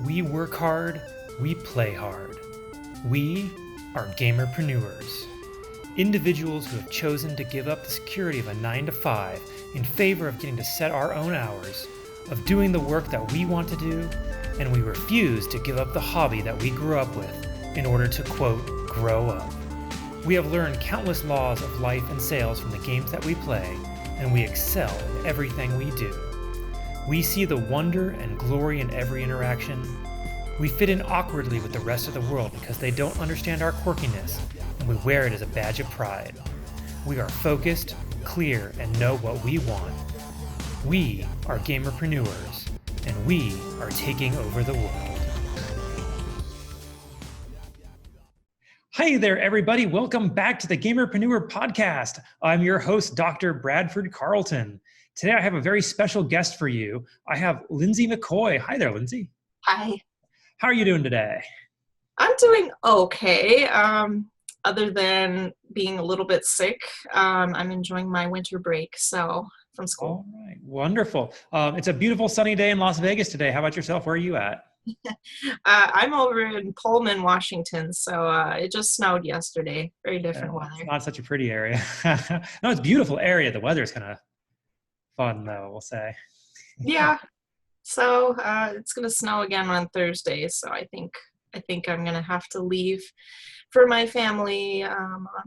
We work hard, we play hard. We are gamerpreneurs. Individuals who have chosen to give up the security of a 9 to 5 in favor of getting to set our own hours, of doing the work that we want to do, and we refuse to give up the hobby that we grew up with in order to, quote, grow up. We have learned countless laws of life and sales from the games that we play, and we excel in everything we do. We see the wonder and glory in every interaction. We fit in awkwardly with the rest of the world because they don't understand our quirkiness, and we wear it as a badge of pride. We are focused, clear, and know what we want. We are gamerpreneurs, and we are taking over the world. Hi there, everybody. Welcome back to the Gamerpreneur podcast. I'm your host, Dr. Bradford Carlton. Today, I have a very special guest for you. I have Lindsay McCoy. Hi there, Lindsay. Hi. How are you doing today? I'm doing okay. Other than being a little bit sick, I'm enjoying my winter break from school. All right, wonderful. It's a beautiful sunny day in Las Vegas today. How about yourself? Where are you at? I'm over in Pullman, Washington, so it just snowed yesterday. Very different weather. It's not such a pretty area. No, it's a beautiful area. The weather's kind of fun, though, we'll say. Yeah. So it's gonna snow again on Thursday. So I think I'm gonna have to leave for my family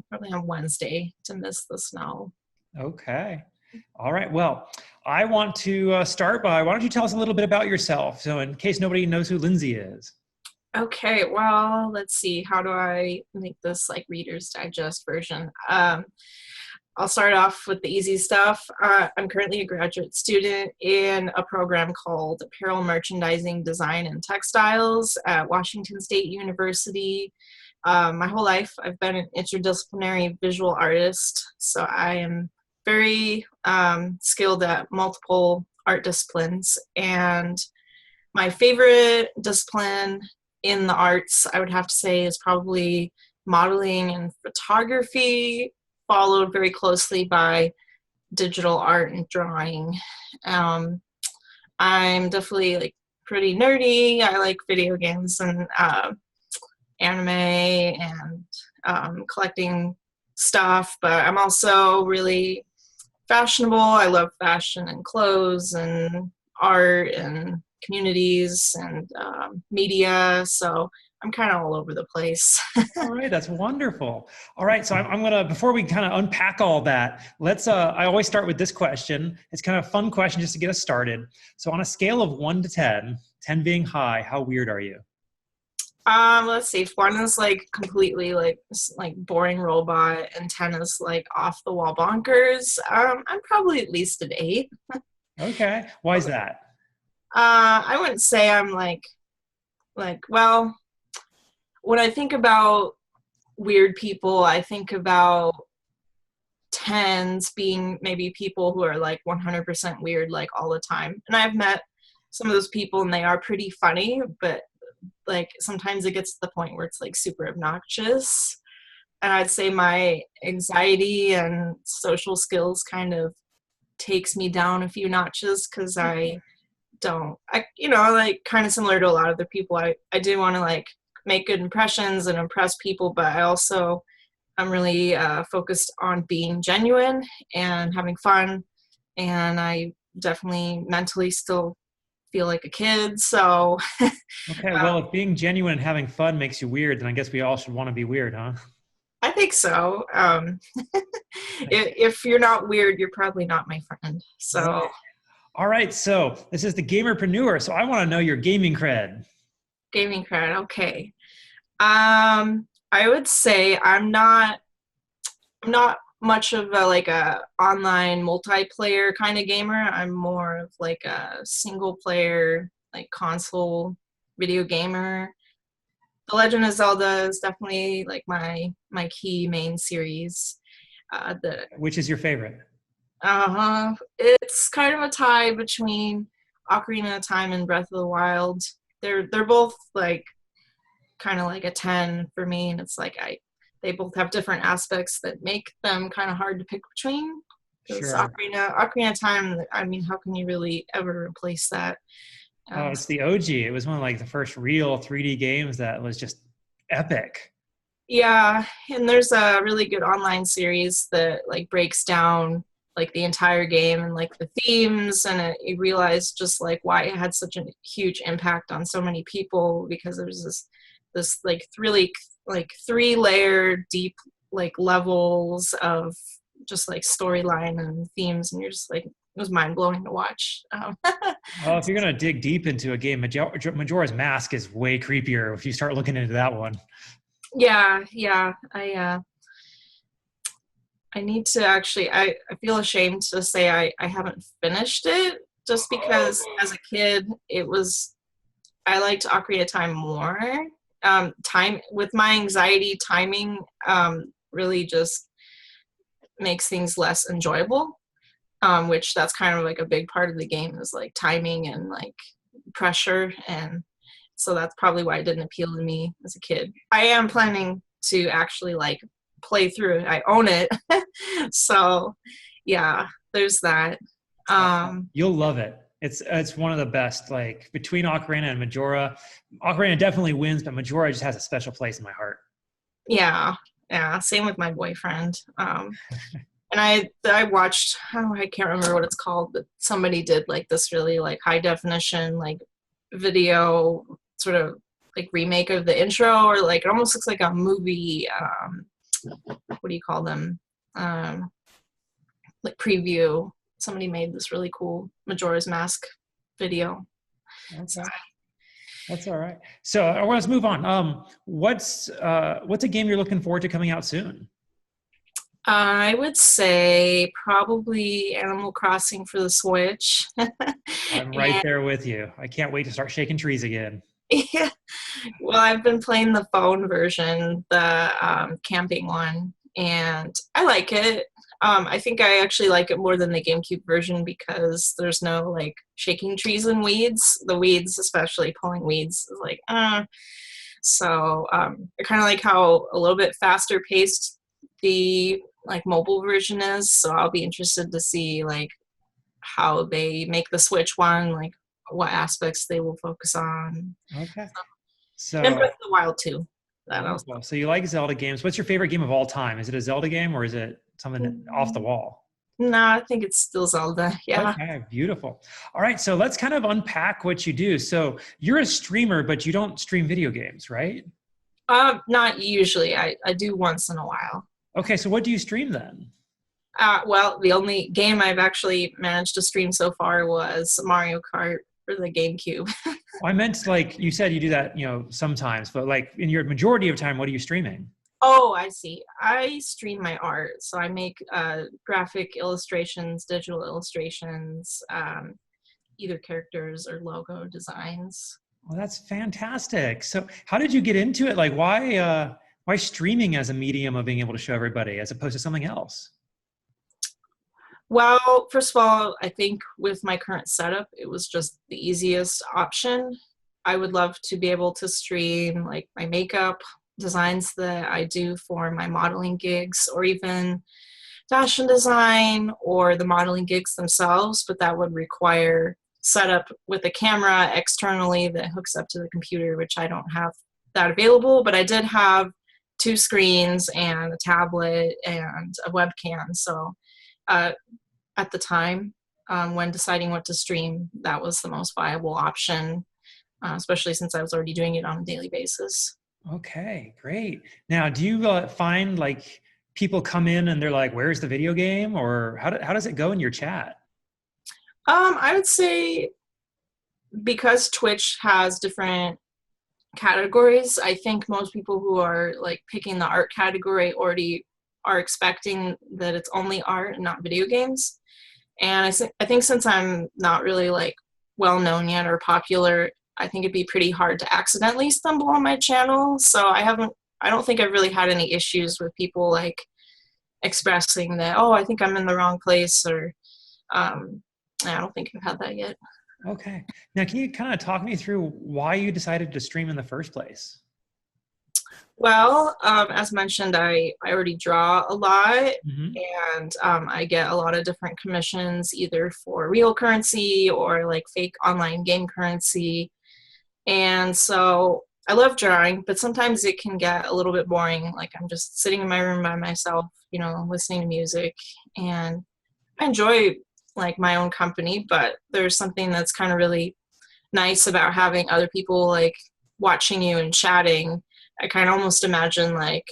probably on Wednesday to miss the snow. Okay. All right. Well, I want to start by, why don't you tell us a little bit about yourself? So in case nobody knows who Lindsay is. Okay, well, let's see. How do I make this like Reader's Digest version? I'll start off with the easy stuff. I'm currently a graduate student in a program called Apparel Merchandising Design and Textiles at Washington State University. My whole life, I've been an interdisciplinary visual artist, so I am very skilled at multiple art disciplines. And my favorite discipline in the arts, I would have to say, is probably modeling and photography, followed very closely by digital art and drawing. I'm definitely like pretty nerdy. I like video games and anime and collecting stuff, but I'm also really fashionable. I love fashion and clothes and art and communities and media. So I'm kind of all over the place. All right, that's wonderful. All right, so I'm gonna, before we kind of unpack all that, let's, I always start with this question. It's kind of a fun question just to get us started. So on a scale of 1 to 10, 10 being high, how weird are you? Let's see. If 1 is like completely like boring robot and 10 is like off the wall bonkers, I'm probably at least an 8. Okay, why is that? I wouldn't say I'm well, when I think about weird people, I think about 10s being maybe people who are like 100% weird like all the time. And I've met some of those people and they are pretty funny, but like sometimes it gets to the point where it's like super obnoxious. And I'd say my anxiety and social skills kind of takes me down a few notches because like kind of similar to a lot of the people, I do want to like make good impressions and impress people, but I'm really focused on being genuine and having fun, and I definitely mentally still feel like a kid, so. Okay, well, if being genuine and having fun makes you weird, then I guess we all should want to be weird, huh? I think so. If you're not weird, you're probably not my friend, so. All right, so this is the Gamerpreneur, so I want to know your gaming cred. Gaming cred, okay. I would say I'm not much of a online multiplayer kind of gamer. I'm more of like a single player, like console video gamer. The Legend of Zelda is definitely like my key main series. Which is your favorite? It's kind of a tie between Ocarina of Time and Breath of the Wild. They're both like kind of like a 10 for me, and it's like they both have different aspects that make them kind of hard to pick between. Because Sure. Ocarina of Time, I mean, how can you really ever replace that? Oh, Um, it's the OG. It was one of like the first real 3D games that was just epic. yeah, and there's a really good online series that like breaks down like the entire game and like the themes, and you realize just like why it had such a huge impact on so many people because there's this like really like three-layer deep like levels of just like storyline and themes, and you're just like it was mind blowing to watch. Well, if you're gonna dig deep into a game, Majora's Mask is way creepier if you start looking into that one. Yeah, yeah. I need to actually I feel ashamed to say I haven't finished it just because as a kid it was I liked Ocarina of Time more. Time with my anxiety, timing really just makes things less enjoyable. Which that's kind of like a big part of the game is like timing and like pressure, and so that's probably why it didn't appeal to me as a kid. I am planning to actually like play through it. I own it. So yeah, there's that. Um You'll love it. It's one of the best. Like between Ocarina and Majora, Ocarina definitely wins, but Majora just has a special place in my heart. yeah, yeah, same with my boyfriend. And I watched, oh, I can't remember what it's called, but somebody did like this really like high definition like video sort of like remake of the intro, or like it almost looks like a movie. What do you call them? Um, like preview. Somebody made this really cool Majora's Mask video. So, Okay, that's all right. So let's move on. What's a game you're looking forward to coming out soon? I would say probably Animal Crossing for the Switch. I'm right there with you. I can't wait to start shaking trees again. Yeah. Well, I've been playing the phone version, the camping one, and I like it. I think I actually like it more than the GameCube version because there's no like shaking trees and weeds. The weeds, especially pulling weeds, is like, So I kind of like how a little bit faster paced the like mobile version is. So I'll be interested to see like how they make the Switch one, like what aspects they will focus on. Okay. And So Breath of the Wild too. That also. wonderful. So you like Zelda games. What's your favorite game of all time? Is it a Zelda game or is it something off the wall? No, I think it's still Zelda. Yeah. Okay, beautiful. All right, so let's kind of unpack what you do. So you're a streamer, but you don't stream video games, right? Not usually. I do once in a while. Okay, so what do you stream then? Well, the only game I've actually managed to stream so far was Mario Kart for the GameCube. I meant like you said you do that, sometimes, but like in your majority of time, what are you streaming? Oh, I see. I stream my art. So I make graphic illustrations, digital illustrations, either characters or logo designs. Well, that's fantastic. So how did you get into it? Like why streaming as a medium of being able to show everybody as opposed to something else? Well, first of all, I think with my current setup, it was just the easiest option. I would love to be able to stream like my makeup designs that I do for my modeling gigs, or even fashion design or the modeling gigs themselves, but that would require setup with a camera externally that hooks up to the computer, which I don't have that available, but I did have two screens and a tablet and a webcam. So uh, at the time, when deciding what to stream, that was the most viable option, especially since I was already doing it on a daily basis. Okay, great. Now, do you find like people come in and they're like, "Where's the video game?" Or how does it go in your chat? I would say because Twitch has different categories, I think most people who are like picking the art category already are expecting that it's only art and not video games. And I think since I'm not really like well known yet or popular, I think it'd be pretty hard to accidentally stumble on my channel. So I don't think I've really had any issues with people like expressing that, oh, I think I'm in the wrong place, or I don't think I've had that yet. Okay. Now, can you kind of talk me through why you decided to stream in the first place? Well, as mentioned, I already draw a lot, Hmm. and I get a lot of different commissions, either for real currency or like fake online game currency. And so I love drawing, but sometimes it can get a little bit boring. Like I'm just sitting in my room by myself, listening to music, and I enjoy like my own company, but there's something that's kind of really nice about having other people like watching you and chatting. I kind of almost imagine like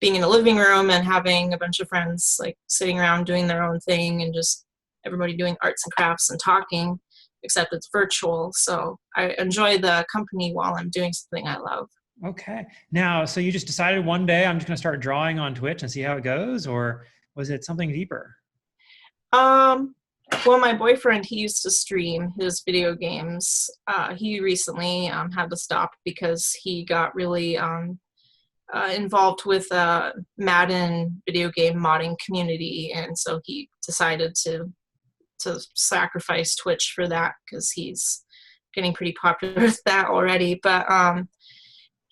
being in a living room and having a bunch of friends like sitting around doing their own thing and just everybody doing arts and crafts and talking, except it's virtual. So I enjoy the company while I'm doing something I love. Okay. Now, so you just decided one day I'm just going to start drawing on Twitch and see how it goes, or was it something deeper? Um, well, my boyfriend, he used to stream his video games. He recently had to stop because he got really involved with Madden video game modding community, and so he decided to sacrifice Twitch for that because he's getting pretty popular with that already. But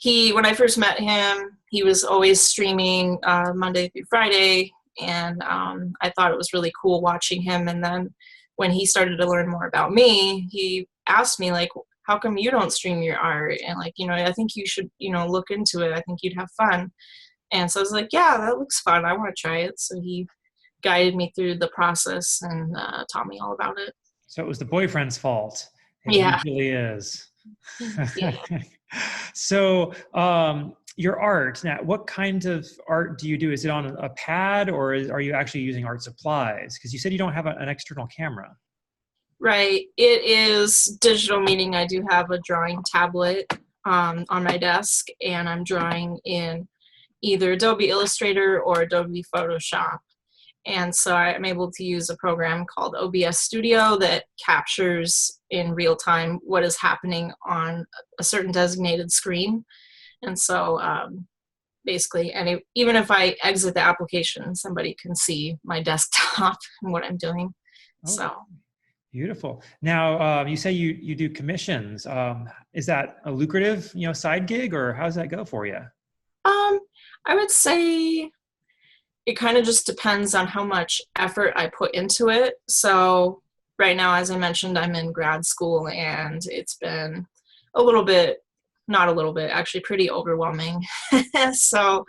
when I first met him, he was always streaming Monday through Friday, and I thought it was really cool watching him. And then when he started to learn more about me, he asked me like, how come you don't stream your art? And like, I think you should, look into it. I think you'd have fun. And so I was like, yeah, that looks fun. I want to try it. So he guided me through the process and taught me all about it. So it was the boyfriend's fault. It Yeah. usually is. Yeah. So, your art now, what kind of art do you do? Is it on a pad or are you actually using art supplies? Because you said you don't have an external camera. Right. It is digital, meaning I do have a drawing tablet on my desk, and I'm drawing in either Adobe Illustrator or Adobe Photoshop. And so I'm able to use a program called OBS Studio that captures in real time what is happening on a certain designated screen. And so basically, even if I exit the application, somebody can see my desktop and what I'm doing. Oh, So beautiful. Now, you say you do commissions. Is that a lucrative, side gig, or how does that go for you? um, I would say it kind of just depends on how much effort I put into it. So right now, as I mentioned, I'm in grad school, and it's been a little bit, not a little bit, actually pretty overwhelming. So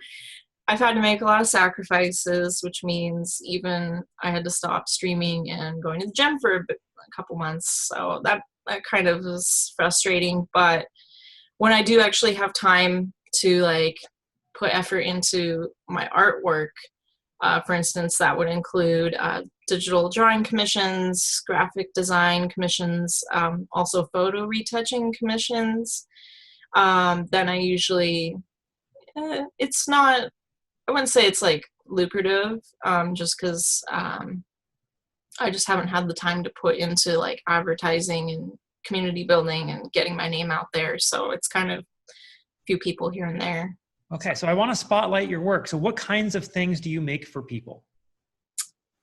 I've had to make a lot of sacrifices, which means even I had to stop streaming and going to the gym for a couple months. So that kind of is frustrating. But when I do actually have time to like put effort into my artwork, for instance, that would include digital drawing commissions, graphic design commissions, also photo retouching commissions. Then I usually, it's not, I wouldn't say it's like lucrative, just because I just haven't had the time to put into like advertising and community building and getting my name out there. So it's kind of a few people here and there. Okay, so I want to spotlight your work. So what kinds of things do you make for people?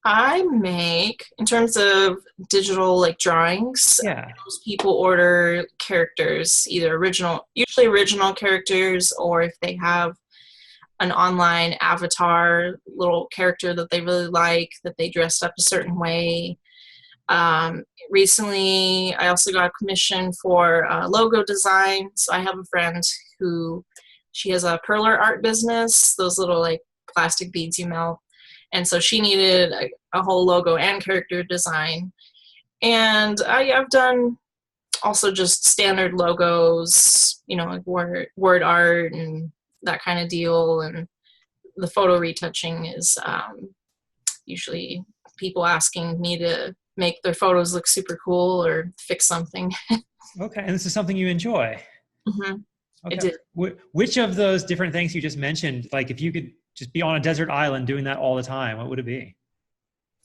I make, in terms of digital like drawings, Yeah. most people order characters, either original, usually original characters, or if they have an online avatar, little character that they really like, that they dressed up a certain way. Recently, I also got a commission for logo design. So I have a friend who, she has a perler art business, those little like plastic beads you melt. And so she needed a whole logo and character design. And I've done also just standard logos, like word art and that kind of deal. And the photo retouching is usually people asking me to make their photos look super cool or fix something. Okay, and this is something you enjoy. Mm-hmm. I Okay. did. Which of those different things you just mentioned, like if you could just be on a desert island doing that all the time, what would it be?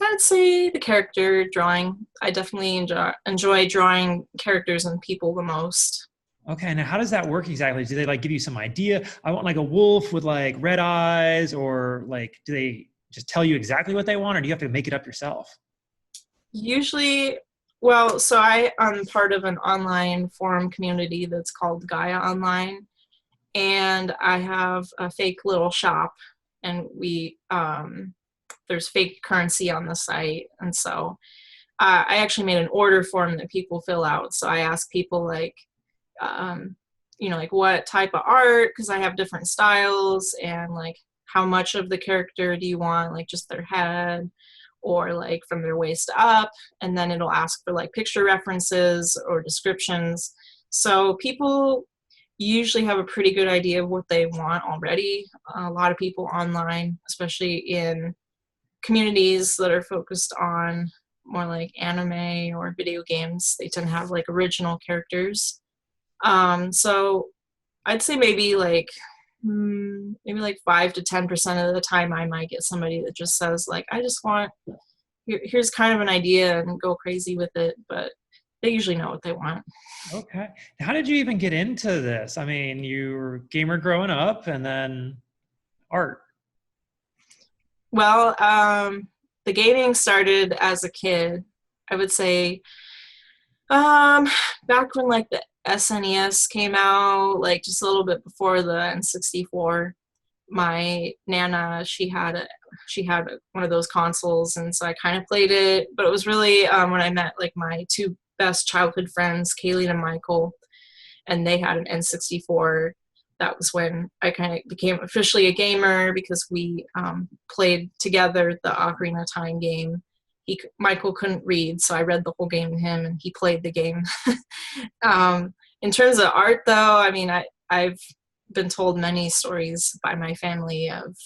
I'd say the character drawing. I definitely enjoy drawing characters and people the most. Okay, now how does that work exactly? Do they like give you some idea? I want like a wolf with like red eyes, or like do they just tell you exactly what they want, or do you have to make it up yourself? Usually, well, so I'm part of an online forum community that's called Gaia Online. and I have a fake little shop, and we there's fake currency on the site, and so I actually made an order form that people fill out. So I ask people like, like what type of art, because I have different styles, and like how much of the character do you want, like just their head or like from their waist up, and then it'll ask for like picture references or descriptions. So people usually have a pretty good idea of what they want already. A lot of people online, especially in communities that are focused on more like anime or video games, they tend to have like original characters. So I'd say maybe like 5 to 10% of the time I might get somebody that just says like, I just want, here's kind of an idea, and go crazy with it. But they usually know what they want. Okay. How did you even get into this? I mean, you were a gamer growing up and then art. Well, the gaming started as a kid. I would say back when like the SNES came out, like just a little bit before the N64. My nana, she had one of those consoles, and so I kind of played it. But it was really when I met like my two best childhood friends, Kaylee and Michael, and they had an N64. That was when I kind of became officially a gamer, because we played together the Ocarina of Time game. Michael couldn't read, so I read the whole game to him, and he played the game. In terms of art, though, I mean, I've been told many stories by my family of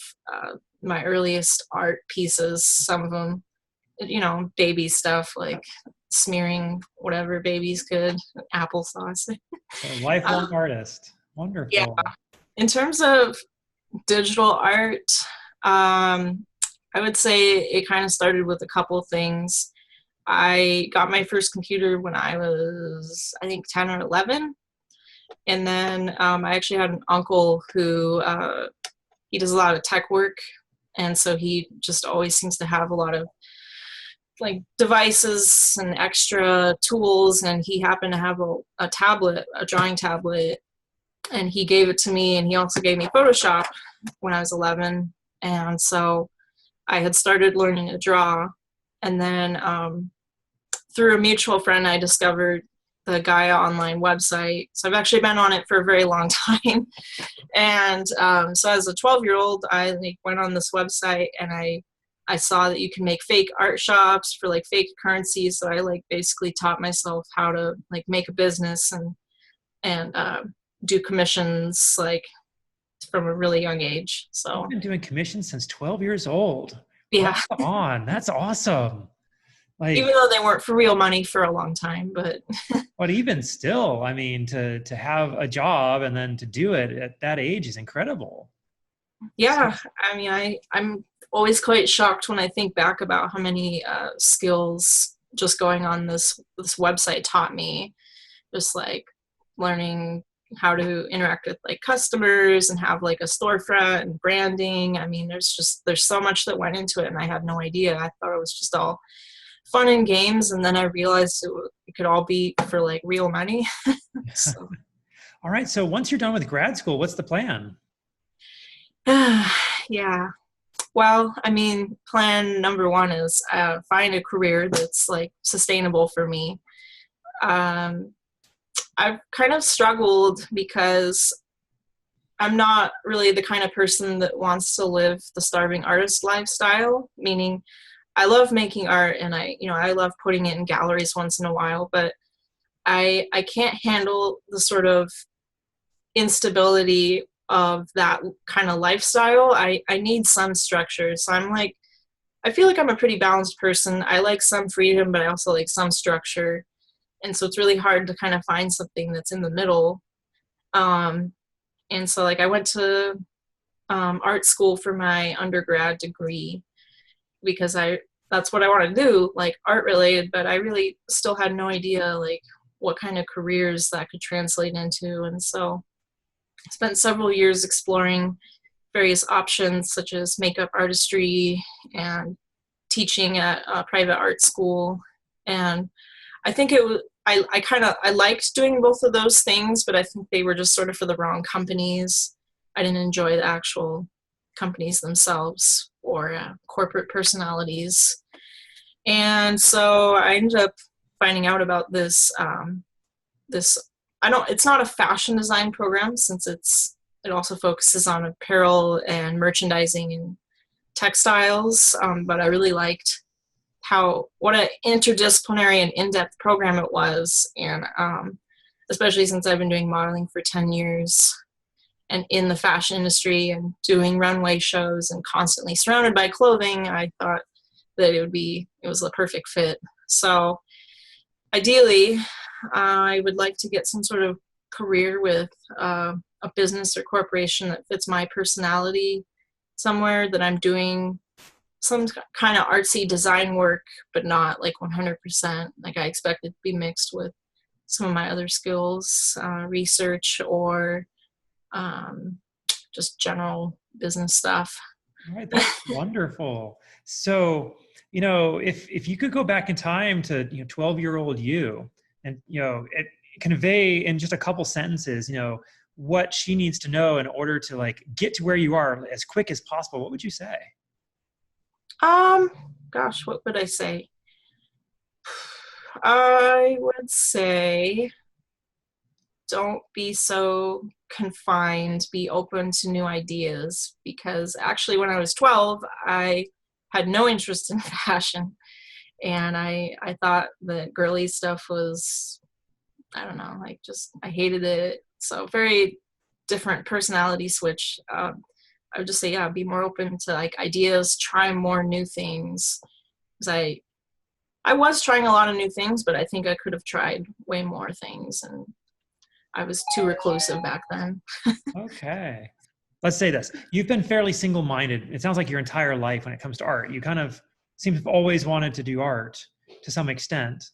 my earliest art pieces. Some of them, baby stuff like smearing whatever babies could, applesauce. So lifelong artist. Yeah. Wonderful. In terms of digital art, I would say it kind of started with a couple things. I got my first computer when I was, I think, 10 or 11. And then I actually had an uncle who, he does a lot of tech work. And so he just always seems to have a lot of like devices and extra tools. And he happened to have a tablet, a drawing tablet. And he gave it to me, and he also gave me Photoshop when I was 11. And so I had started learning to draw. And then through a mutual friend, I discovered the Gaia online website. So I've actually been on it for a very long time. And so as a 12-year-old, I went on this website, and I saw that you can make fake art shops for like fake currency. So I like basically taught myself how to like make a business and do commissions like from a really young age. So You've been doing commissions since 12 years old. yeah, Right on. That's awesome. Like, even though they weren't for real money for a long time, but even still, I mean, to have a job and then to do it at that age is incredible. yeah, I mean, I'm always quite shocked when I think back about how many skills just going on this website taught me. Just like learning how to interact with like customers and have like a storefront and branding. I mean, there's so much that went into it, and I had no idea. I thought it was just all fun and games, and then I realized it could all be for like real money. So. All right. So once you're done with grad school, what's the plan? Yeah. Well, I mean, plan number one is find a career that's like sustainable for me. I've kind of struggled because I'm not really the kind of person that wants to live the starving artist lifestyle, meaning I love making art, and I love putting it in galleries once in a while, but I can't handle the sort of instability of that kind of lifestyle. I need some structure. So I feel like I'm a pretty balanced person. I like some freedom, but I also like some structure. And so it's really hard to kind of find something that's in the middle. And so like I went to art school for my undergrad degree, because that's what I want to do, like art related, but I really still had no idea like what kind of careers that could translate into. And so I spent several years exploring various options, such as makeup artistry and teaching at a private art school. And I think I liked doing both of those things, but I think they were just sort of for the wrong companies. I didn't enjoy the actual companies themselves or corporate personalities. And so I ended up finding out about this. It's not a fashion design program, since it also focuses on apparel and merchandising and textiles. But I really liked what an interdisciplinary and in-depth program it was. And especially since I've been doing modeling for 10 years and in the fashion industry and doing runway shows and constantly surrounded by clothing, I thought that it was the perfect fit. So ideally, I would like to get some sort of career with a business or corporation that fits my personality, somewhere that I'm doing some kind of artsy design work, but not like 100%. Like, I expect it to be mixed with some of my other skills, research, or just general business stuff. All right, that's wonderful. So, if you could go back in time to 12-year-old you, and convey in just a couple sentences, what she needs to know in order to like get to where you are as quick as possible, what would you say? Gosh, what would I say? I would say don't be so confined, be open to new ideas, because actually when I was 12, I had no interest in fashion, and I thought that girly stuff was, I don't know, like, just, I hated it. So very different personality switch. I would just say, yeah, be more open to like ideas, try more new things. Because I was trying a lot of new things, but I think I could have tried way more things, and I was too reclusive back then. Okay. Let's say this. You've been fairly single-minded. It sounds like your entire life when it comes to art. You kind of seem to have always wanted to do art to some extent.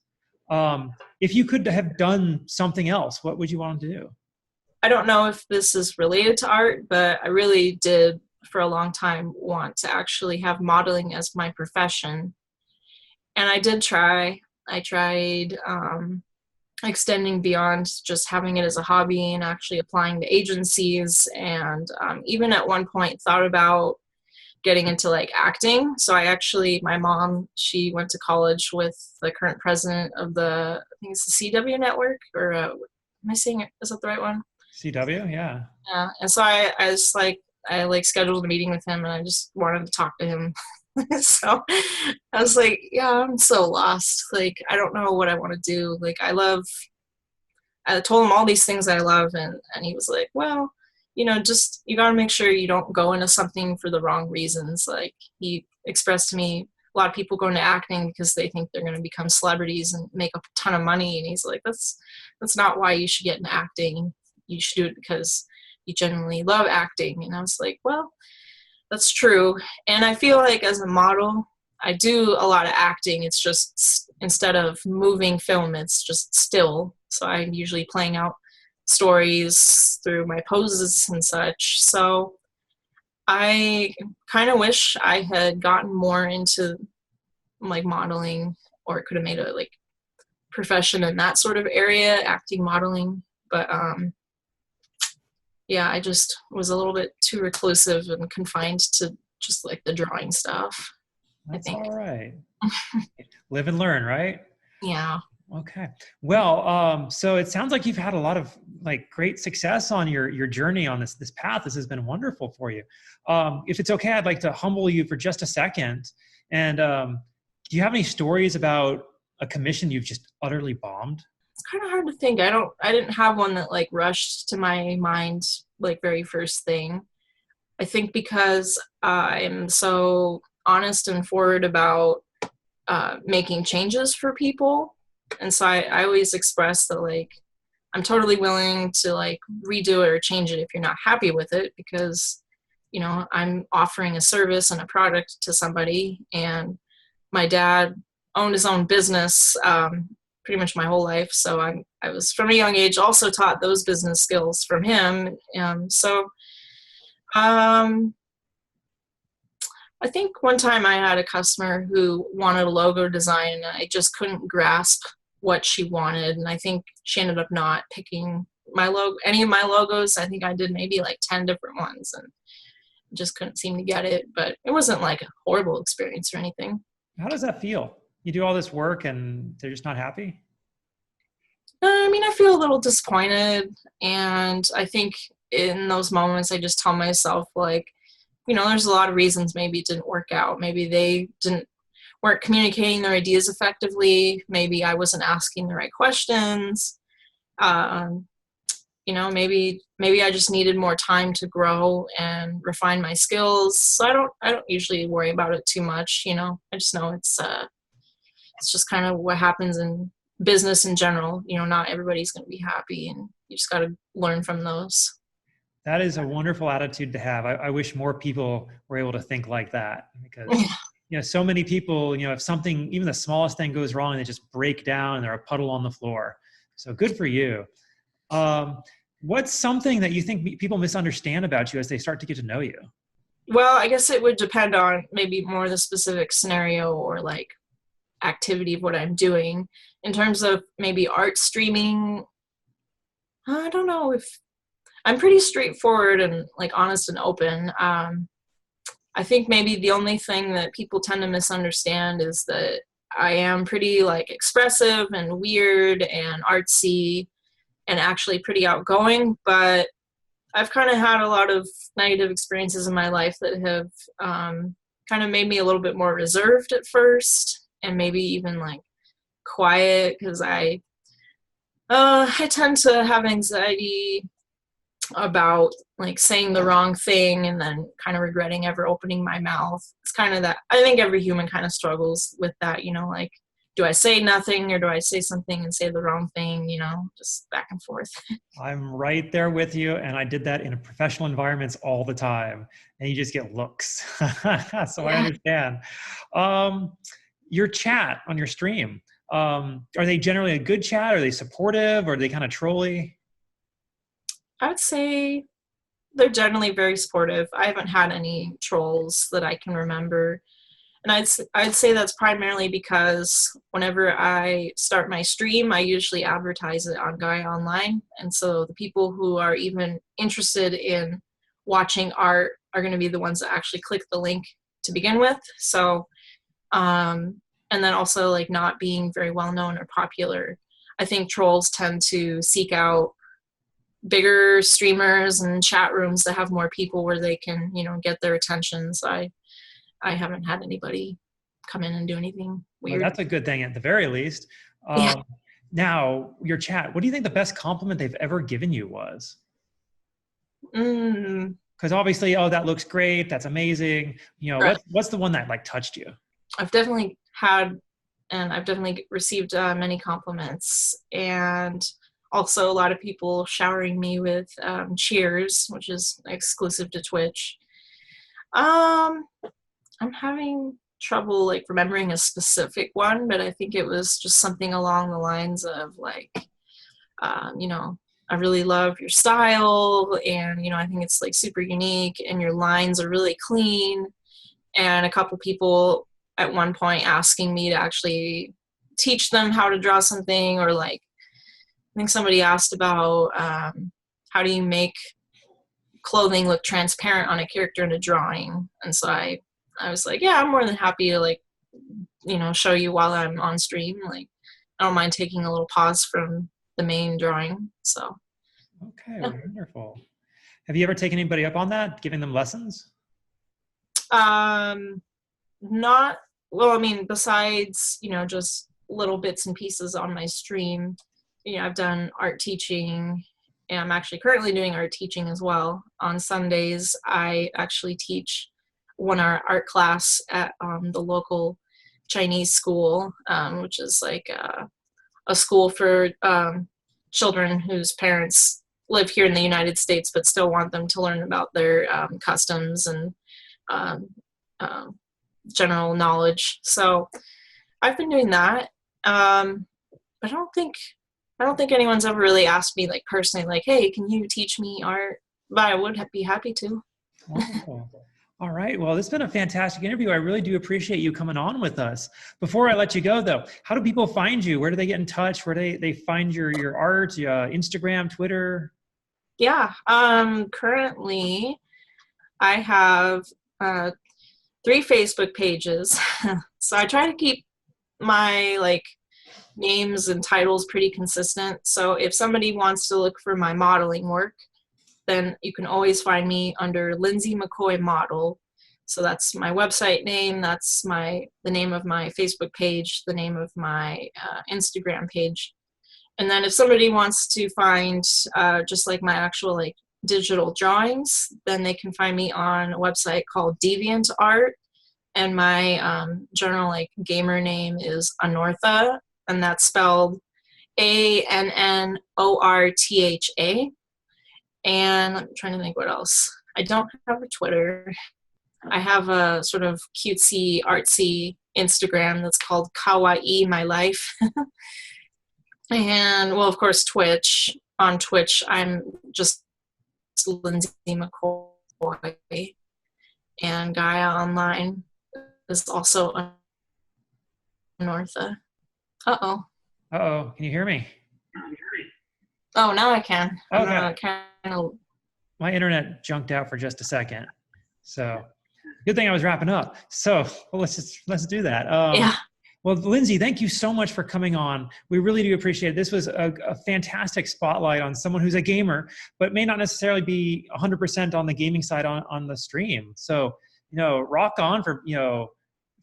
If you could have done something else, what would you want to do? I don't know if this is related to art, but I really did for a long time want to actually have modeling as my profession. And I did try. I tried extending beyond just having it as a hobby and actually applying to agencies, and even at one point thought about getting into like acting. So my mom, she went to college with the current president of I think it's the CW network, or am I saying it? Is that the right one? CW, yeah. Yeah. And so I scheduled a meeting with him, and I just wanted to talk to him. So I was like, yeah, I'm so lost. Like, I don't know what I want to do. Like, I told him all these things I love, and he was like, well, just, you got to make sure you don't go into something for the wrong reasons. Like, he expressed to me, a lot of people go into acting because they think they're going to become celebrities and make a ton of money. And he's like, that's not why you should get into acting. You should do it because you genuinely love acting. And I was like, well, that's true. And I feel like as a model, I do a lot of acting. It's just, instead of moving film, it's just still. So I'm usually playing out stories through my poses and such. So I kind of wish I had gotten more into like modeling, or could have made a like profession in that sort of area, acting, modeling. But yeah, I just was a little bit too reclusive and confined to just like the drawing stuff. That's all right. Live and learn, right? Yeah. Okay. Well, so it sounds like you've had a lot of like great success on your journey on this path. This has been wonderful for you. If it's okay, I'd like to humble you for just a second. And do you have any stories about a commission you've just utterly bombed? It's kind of hard to think. I didn't have one that like rushed to my mind like very first thing. I think because I'm so honest and forward about making changes for people. And so I always express that like I'm totally willing to like redo it or change it if you're not happy with it, because I'm offering a service and a product to somebody. And my dad owned his own business pretty much my whole life, so I was from a young age also taught those business skills from him. I think one time I had a customer who wanted a logo design, and I just couldn't grasp what she wanted. And I think she ended up not picking any of my logos. I think I did maybe like 10 different ones and just couldn't seem to get it. But it wasn't like a horrible experience or anything. How does that feel? You do all this work and they're just not happy? I mean, I feel a little disappointed. And I think in those moments, I just tell myself, like, there's a lot of reasons maybe it didn't work out. Maybe they weren't communicating their ideas effectively. Maybe I wasn't asking the right questions. Maybe I just needed more time to grow and refine my skills. So I don't usually worry about it too much. I just know it's just kind of what happens in business in general. Not everybody's going to be happy, and you just got to learn from those. That is a wonderful attitude to have. I wish more people were able to think like that, because so many people, if something, even the smallest thing goes wrong, they just break down and they're a puddle on the floor. So good for you. What's something that you think people misunderstand about you as they start to get to know you? Well, I guess it would depend on maybe more the specific scenario or like activity of what I'm doing. In terms of maybe art streaming, I don't know if I'm pretty straightforward and like honest and open. I think maybe the only thing that people tend to misunderstand is that I am pretty like expressive and weird and artsy and actually pretty outgoing, but I've kind of had a lot of negative experiences in my life that have kind of made me a little bit more reserved at first, and maybe even like quiet, because I tend to have anxiety about like saying the wrong thing and then kind of regretting ever opening my mouth. It's kind of that. I think every human kind of struggles with that, like, do I say nothing or do I say something and say the wrong thing, just back and forth. I'm right there with you. And I did that in professional environments all the time. And you just get looks. So I understand. Your chat on your stream, are they generally a good chat? Are they supportive? Or are they kind of trolly? I would say they're generally very supportive. I haven't had any trolls that I can remember. And I'd say that's primarily because whenever I start my stream, I usually advertise it on Gaia Online. And so the people who are even interested in watching art are going to be the ones that actually click the link to begin with. So, and then also like not being very well known or popular. I think trolls tend to seek out bigger streamers and chat rooms that have more people where they can, get their attention. So I haven't had anybody come in and do anything weird. Well, that's a good thing at the very least. Yeah. Now, your chat, what do you think the best compliment they've ever given you was? Because obviously, that looks great. That's amazing. Right. What's the one that like touched you? I've definitely had, and I've definitely received many compliments, and also a lot of people showering me with cheers, which is exclusive to Twitch. I'm having trouble like remembering a specific one, but I think it was just something along the lines of like, I really love your style, and I think it's like super unique, and your lines are really clean. And a couple people at one point asking me to actually teach them how to draw something, or like I think somebody asked about how do you make clothing look transparent on a character in a drawing. And so I was like, yeah, I'm more than happy to like, show you while I'm on stream. Like, I don't mind taking a little pause from the main drawing. So. Okay, yeah. Wonderful. Have you ever taken anybody up on that, giving them lessons? Not, well, I mean, besides, just little bits and pieces on my stream, I've done art teaching, and I'm actually currently doing art teaching as well. On Sundays, I actually teach 1 hour art class at the local Chinese school, which is like a school for children whose parents live here in the United States but still want them to learn about their customs and general knowledge. So I've been doing that. I don't think anyone's ever really asked me like personally, like, hey, can you teach me art? But I would be happy to. Wonderful. All right. Well, this has been a fantastic interview. I really do appreciate you coming on with us. Before I let you go, though, how do people find you? Where do they get in touch? Where do they find your art, Instagram, Twitter? Yeah. Currently, I have 3 Facebook pages. So I try to keep my names and titles pretty consistent. So if somebody wants to look for my modeling work, then you can always find me under Lindsay McCoy Model. So that's my website name, that's the name of my Facebook page, the name of my Instagram page. And then if somebody wants to find just my actual digital drawings, then they can find me on a website called DeviantArt. And my general gamer name is Anortha, and that's spelled Annortha. And I'm trying to think what else. I don't have a Twitter. I have a sort of cutesy, artsy Instagram that's called Kawaii My Life. And, well, of course, Twitch. On Twitch, I'm just Lindsay McCoy. And Gaia Online is also Anortha. Uh-oh. Uh-oh. Can you hear me? Oh, now I can. Okay. My internet junked out for just a second. So good thing I was wrapping up. So let's do that. Yeah. Well, Lindsay, thank you so much for coming on. We really do appreciate it. This was a fantastic spotlight on someone who's a gamer, but may not necessarily be 100% on the gaming side on the stream. So, rock on for,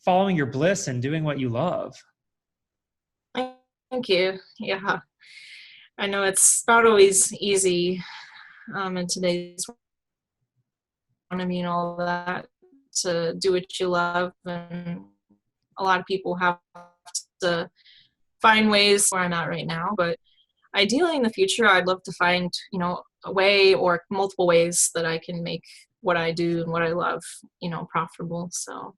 following your bliss and doing what you love. Thank you. Yeah. I know it's not always easy in today's economy and all that to do what you love, and a lot of people have to find ways where I'm at right now. But ideally in the future, I'd love to find, a way or multiple ways that I can make what I do and what I love, profitable. So.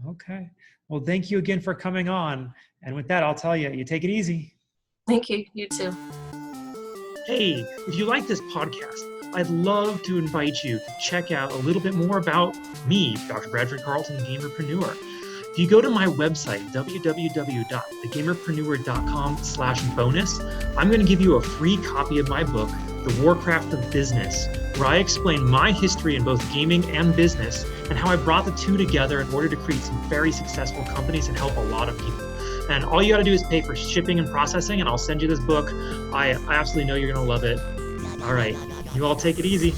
Okay. Well, thank you again for coming on. And with that, I'll tell you, you take it easy. Thank you. You too. Hey, if you like this podcast, I'd love to invite you to check out a little bit more about me, Dr. Bradford Carlton, Gamerpreneur. If you go to my website, www.thegamerpreneur.com/bonus, I'm going to give you a free copy of my book, The Warcraft of Business, where I explain my history in both gaming and business and how I brought the two together in order to create some very successful companies and help a lot of people. And all you got to do is pay for shipping and processing, and I'll send you this book. I absolutely know you're going to love it. All right, you all take it easy.